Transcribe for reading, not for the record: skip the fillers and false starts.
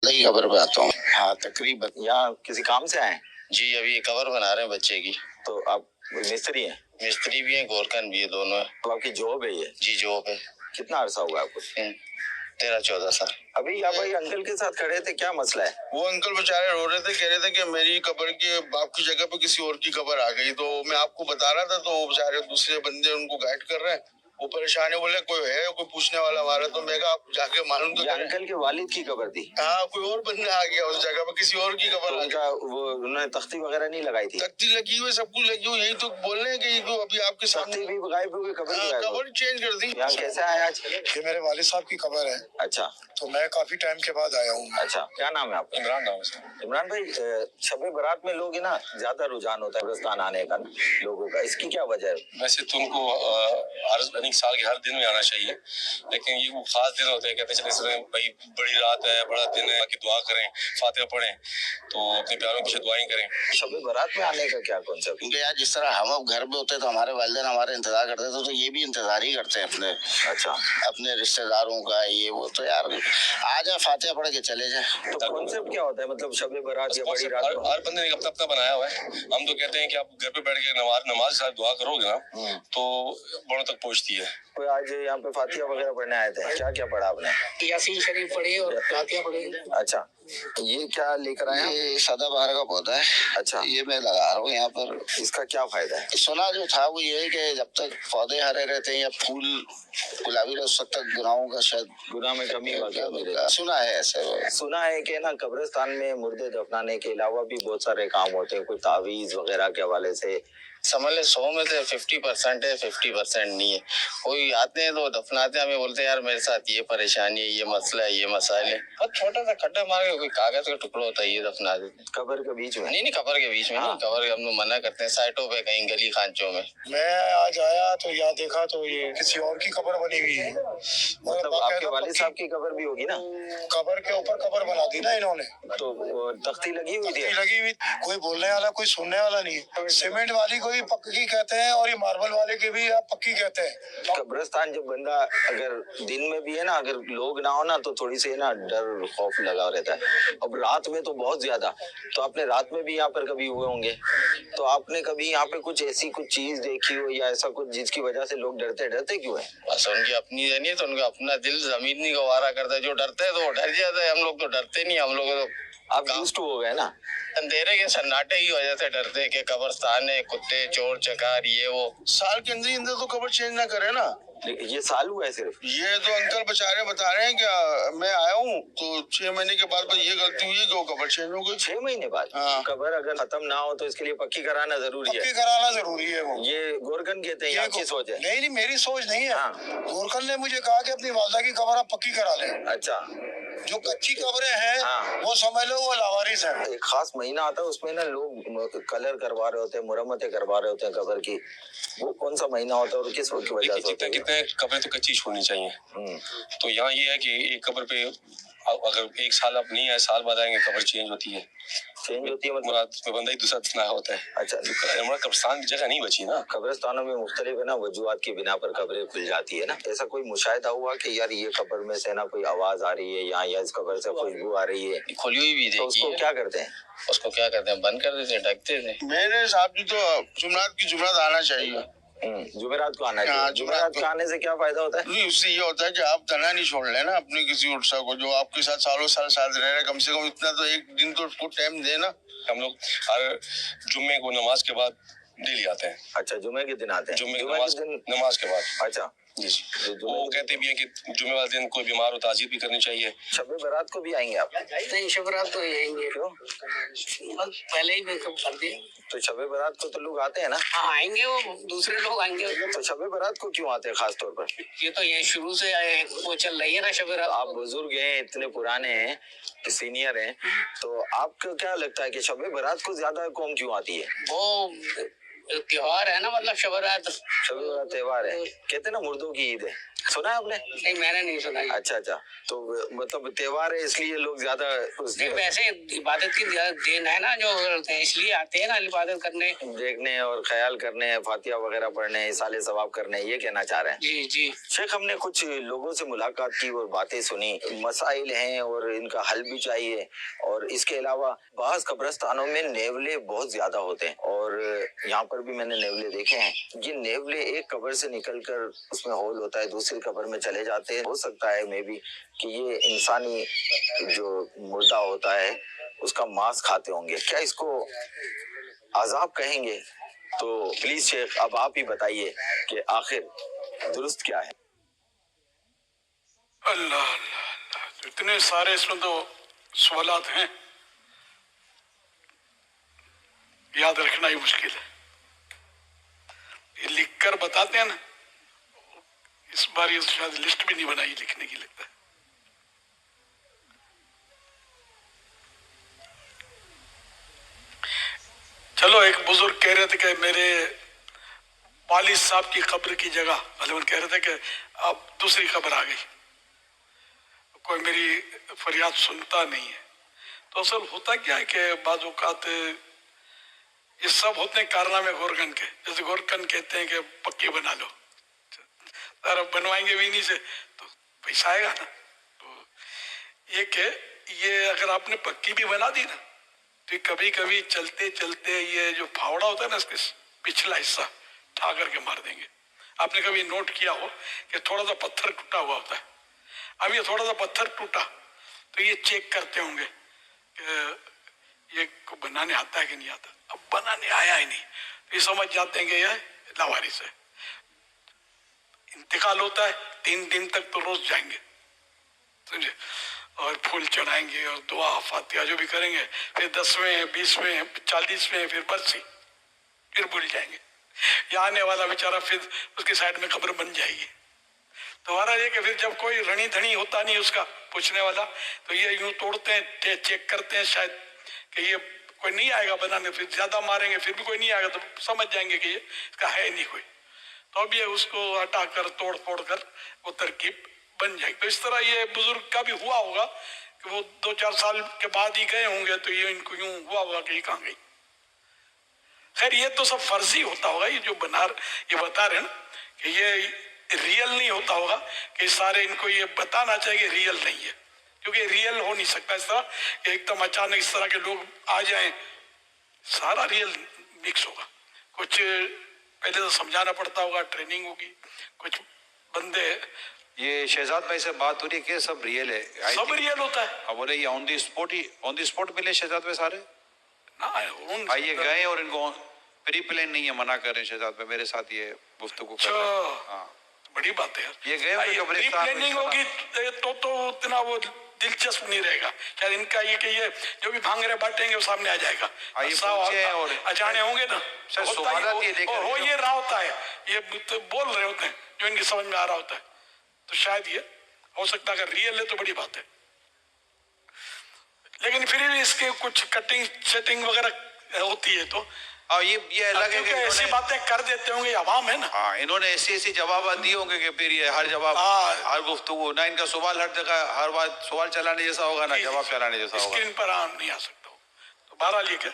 नहीं, खबर पे आता हूँ। हाँ, तकरीबन। यहाँ किसी काम से आए? जी, अभी कवर बना रहे हैं बच्चे की। तो आप मिस्त्री हैं? मिस्त्री भी हैं, गोरकन भी है, दोनों है। तो आपकी जॉब है ये? जी, जॉब है। कितना अरसा हुआ आपको? 13-14 साल। अभी आप भाई अंकल के साथ खड़े थे, क्या मसला है? वो अंकल बेचारे रो रहे थे, कह रहे थे कि मेरी कब्र के बाप की जगह पे किसी और की कब्र आ गई। तो मैं आपको बता रहा था, तो बेचारे दूसरे बंदे उनको गाइड कर रहे हैं। वो परेशान है, बोले कोई है कोई पूछने वाला हमारा। तो मैं कहा आप जाके मालूम तो करें। अंकल के वालिद की कब्र थी? हाँ, कोई और बंदा आ गया उस जगह पे, किसी और की कब्र। तो उनका वो उन्होंने तख्ती वगैरह नहीं लगाई थी? तख्ती लगी हुई, सब कुछ लगी हुई। यही तो बोल रहे हैं कि तो अभी आपके सामने भी गायब हो गई, कब्र चेंज कर दी। यहाँ कैसे आया आज? ये मेरे वालिद साहब की कब्र है। अच्छा, तो मैं काफी टाइम के बाद आया हूँ। अच्छा, क्या नाम है आपका? इमरान नाम है। इमरान भाई, शब बारात में लोग है ना ज्यादा रुझान होता है कब्रिस्तान आने का लोगों का, इसकी क्या वजह है? वैसे तो उनको हर साल के हर दिन में आना चाहिए, लेकिन ये वो खास दिन होते हैं, कहते चले भाई बड़ी रात है, बड़ा दिन है, कि दुआ करें, फातिहा पढ़ें, तो अपने प्यारों के पीछे दुआएं करें। शब बारात में आने का क्या कॉन्सेप्ट? क्योंकि यार जिस तरह हम अब घर में होते तो हमारे वालिदैन हमारे इंतजार करते थे, तो ये भी इंतजार ही करते हैं अपने। अच्छा, अपने रिश्तेदारों का ये वो। तो यार आ जाए, फातिहा पढ़ के चले जाए। तो कॉन्सेप्ट क्या होता है, मतलब शब बारात या बड़ी रात? हर बंदे ने अपना अपना बनाया हुआ है। हम तो कहते हैं कि आप घर पे बैठ के नमाज के साथ दुआ करोगे ना, तो बड़ों तक पहुंचती है। कोई आज यहाँ पे फातिहा वगैरह पढ़ने आए थे, क्या क्या पढ़ा आपने? यासीन शरीफ पढ़ी और फातिहा पढ़ी। अच्छा, ये क्या लेकर आए? ये सदाबहार का पौधा है। अच्छा, ये मैं लगा रहा हूँ यहाँ पर। इसका क्या फायदा है? सुना जो था वो ये है कि जब तक पौधे हरे रहते हैं या फूल गुलाबी रहे, उस वक्त तक गुनाहों का शायद गुनाह में कमी सुना है ऐसे। सुना है कि ना कब्रिस्तान में मुर्दे दफनाने के अलावा भी बहुत सारे काम होते हैं, कोई तावीज वगैरह के हवाले से। समझ ले 100 में से 50% है, 50% नहीं है। कोई आते हैं तो दफनाते हैं, हमें बोलते हैं यार मेरे साथ ये परेशानी है, ये मसला है, ये मसाइल है। और छोटा सा खड्डा मार के कोई कागज का टुकड़ा होता है, ये दफना देते हैं कब्र के बीच में। नहीं, कब्र के बीच में नहीं, कब्र हम लोग मना करते हैं, साइटों पे कहीं गली खांचों में। मैं आज आया तो यहाँ देखा तो ये किसी और की कब्र बनी हुई है। मतलब आपके वालिद साहब की कब्र भी होगी ना? कब्र के ऊपर कब्र बना दी ना इन्होंने, तो तख्ती लगी हुई थी? लगी हुई। कोई बोलने वाला कोई सुनने वाला नहीं है। सीमेंट वाली को भी पक्की कहते हैं और ये मार्बल वाले के भी आप पक्की कहते हैं। कब्रिस्तान जब बंदा अगर दिन में भी है ना, अगर लोग ना हो ना, तो थोड़ी सी ना डर खौफ लगा रहता है। अब रात में तो बहुत ज्यादा। तो आपने रात में भी यहाँ पर कभी हुए होंगे, तो आपने कभी यहाँ पे कुछ ऐसी कुछ चीज देखी हो या ऐसा कुछ जिसकी वजह से लोग डरते क्यों है? बस उनकी अपनी है नहीं, तो उनका अपना दिल जमीन नहीं गवारा करता। जो डरते है तो वो डर जाता है, हम लोग तो डरते नहीं। हम लोग तो आप यूज्ड टू हो गए ना। अंधेरे के सन्नाटे की वजह से डरते हैं कि कब्रिस्तान है, कुत्ते चोर चकार ये वो। साल के अंदर ही अंदर तो कब्र चेंज ना करे ना। ये साल हुआ है सिर्फ? ये तो अंकल बेचारे बता रहे हैं कि मैं आया हूँ तो 6 महीने के बाद ये गलती हुई कि वो कब्र चेंज हो गई। 6 महीने बाद? हाँ। कब्र अगर खत्म ना हो तो इसके लिए पक्की कराना जरूरी है। पक्की कराना जरूरी है। वो ये गोरकन कहते हैं, आपकी सोच है? नहीं, मेरी सोच नहीं है। हाँ। गोरकन ने मुझे कहा कि अपनी वालदा की कब्र आप पक्की करा लें। अच्छा, जो कच्ची कब्रें हैं हाँ, वो समझ लो वो लावारिस है। एक खास महीना आता है उसमें ना लोग कलर करवा रहे होते हैं, मुरम्मतें करवा रहे होते हैं कब्र की। वो कौन सा महीना होता है और किस वजह से? कितने कब्रें तो कच्ची छोड़नी चाहिए। तो यहाँ ये है कि एक कब्र पे अगर 1 साल आप नहीं आए, साल बाद आएंगे, कब्र चेंज होती है। चेंज होती है मतलब बंदा ही दूसरा दफना होता है। अच्छा, कब्रिस्तान की जगह नहीं बची ना। कब्रिस्तानों में मुख्तलिफ है ना वजूहात की बिना पर कब्रें खुल जाती है ना। ऐसा कोई मुशाहिदा हुआ कि यार ये कब्र में से ना कोई आवाज आ रही है या इस कब्र से खुशबू आ रही है, खुली हुई भी तो उसको क्या करते हैं? बंद कर देते हैं, ढकते थे। मेरे हिसाब से तो जुमरात आना चाहिए। जुमेरात को आना चाहिए। जुमेरात को आने से क्या फायदा होता है? उससे ये होता है कि आप तना नहीं छोड़ लेना अपने किसी उर्सा को जो आपके साथ सालों साल साथ रह रहे, कम से कम इतना तो एक दिन तो उसको टाइम देना। हम लोग हर जुम्मे को नमाज के बाद डेली आते हैं। अच्छा, जुम्मे के दिन आते हैं? जुम्मे नमाज के बाद। अच्छा जी, वो कहते भी है कि जुम्मे वाले दिन कोई बीमार हो ताज़ियत भी करनी चाहिए। शब बारात को भी आएंगे आप? नहीं, शब बारात को आएंगे। क्यों? पहले ही मेकअप कर दिए। तो शब बारात को तो लोग आते हैं ना? हाँ, आएंगे, वो दूसरे लोग आएंगे। तो शब बारात को क्यों आते हैं खास तौर पर? ये तो ये शुरू से वो चल रही है ना शब बारात। आप बुजुर्ग हैं, इतने पुराने हैं, सीनियर हैं, तो आपको क्या लगता है कि शब बारात को ज्यादा कौम क्यों आती है? वो त्योहार है ना, मतलब शब बारात त्योहार है, कहते हैं ना मुर्दों की ईद है। सुना है आपने? नहीं मैंने नहीं सुना ये। अच्छा अच्छा, तो मतलब त्योहार है इसलिए लोग ज्यादा नहीं वैसे इबादत की दिन है ना, जो इसलिए आते हैं ना इबादत करने। देखने और ख्याल करने, फातिहा वगैरह पढ़ने, साले सवाब करने, ये कहना चाह रहे हैं। जी जी। शेख, हमने कुछ लोगों से मुलाकात की और बातें सुनी, मसाइल हैं और इनका हल भी चाहिए। और इसके अलावा बाज़ कब्रिस्तानों में नेवले बहुत ज्यादा होते हैं और यहाँ पर भी मैंने नेवले देखे हैं। ये नेवले एक कब्र से निकलकर उसमें होल होता है, दूसरी कब्र में चले जाते हैं। हो सकता है मे बी कि ये इंसानी जो मुर्दा होता है उसका मांस खाते होंगे। क्या इसको अजाब कहेंगे? तो प्लीज शेख अब आप ही बताइए कि आखिर दुरुस्त क्या है। अल्लाह अल्लाह अल्लाह, इतने सारे इसमें तो सवालात हैं, याद रखना ही मुश्किल है। ये लिख कर बताते हैं ना, इस बार ये शायद लिस्ट भी नहीं बनाई लिखने की, लगता है। चलो, एक बुजुर्ग कह रहे थे कि मेरे वालिद साहब की कब्र की जगह, मतलब कह रहे थे कि अब दूसरी कब्र आ गई, कोई मेरी फरियाद सुनता नहीं है। तो असल होता क्या है कि बाज़ औक़ात ये सब होते हैं कारनामे गोरकन के। जैसे गोरकन कहते हैं कि पक्की बना लो, अरे बनवाएंगे भी नहीं से तो पैसा आएगा ना। तो ये कि ये अगर आपने पक्की भी बना दी ना, तो कभी कभी चलते चलते ये जो फावड़ा होता है ना, इसके पिछला हिस्सा ठा करके मार देंगे। आपने कभी नोट किया हो कि थोड़ा सा पत्थर टूटा हुआ होता है, अब ये थोड़ा सा पत्थर टूटा तो ये चेक करते होंगे कि ये को बनाने आता है कि नहीं आता। अब बनाने आया ही नहीं तो ये समझ जाते हैं कि यह लावारिस है। इंतकाल होता है, 3 दिन तक तो रोज जाएंगे, समझे, और फूल चढ़ाएंगे और दुआ फातिहा जो भी करेंगे, फिर 10वें 20वें 40वें फिर बरसी, फिर भूल जाएंगे। यहाँ आने वाला बेचारा फिर उसके साइड में कब्र बन जाएगी। तो हमारा ये कि फिर जब कोई रणी धनी होता नहीं उसका पूछने वाला, तो ये यूं तोड़ते हैं, चेक करते हैं शायद कि ये कोई नहीं आएगा बनाने, फिर ज्यादा मारेंगे फिर भी कोई नहीं आएगा, तो समझ जाएंगे कि ये इसका है नहीं कोई। तो अब ये उसको हटा कर तोड़ फोड़ कर वो तरकीब बन जाएगी। तो इस तरह ये बुजुर्ग का भी हुआ होगा कि वो 2-4 साल के बाद ही गए होंगे, तो ये इनको यूं हुआ होगा कि ये कहाँ गई। खैर ये तो सब फर्जी होता होगा, ये जो ये बता रहे हैं ना कि ये रियल नहीं होता होगा, कि सारे इनको ये बताना चाहिए कि रियल नहीं है, क्योंकि रियल हो नहीं सकता इस तरह कि एकदम अचानक इस तरह के लोग आ जाएं, सारा रियल मिक्स होगा। कुछ पहले तो समझाना पड़ता होगा, ट्रेनिंग होगी, कुछ बंदे। ये शहजाद भाई से बात हो रही है कि सब रियल है, सब रियल होता है। अब बोले ये ऑन दी स्पॉट मिले शहजाद भाई सारे ना भाई, ये गए और इनको प्री प्लान नहीं है, मना कर रहे हैं शहजाद भाई, मेरे साथ ये गुफ्तगू कर रहे हैं। हाँ, बड़ी बात है यार। ये गए प्री प्लानिंग होगी तो उतना वो दिलचस्प नहीं रहेगा शायद इनका। ये कि ये जो भी भांग रहे बांटेंगे वो सामने आ जाएगा, और अजाने होंगे ना, हो ये रहा होता है, ये तो बोल रहे होते हैं जो इनकी समझ में आ रहा होता है। तो शायद ये हो सकता है, अगर रियल है तो बड़ी बात है। लेकिन फिर भी इसके कुछ कटिंग सेटिंग वगैरह होती है, तो ये अलग है कि ऐसी बातें कर देते होंगे, अवाम है ना। हाँ, इन्होंने ऐसी जवाब दिए होंगे कि फिर ये हर जवाब, हर गुफ्तगू ना, इनका सवाल हर जगह हर बात सवाल चलाने जैसा होगा ना जवाब चलाने जैसा होगा, स्क्रीन पर आम नहीं आ सकता। तो बहरहाल ये क्या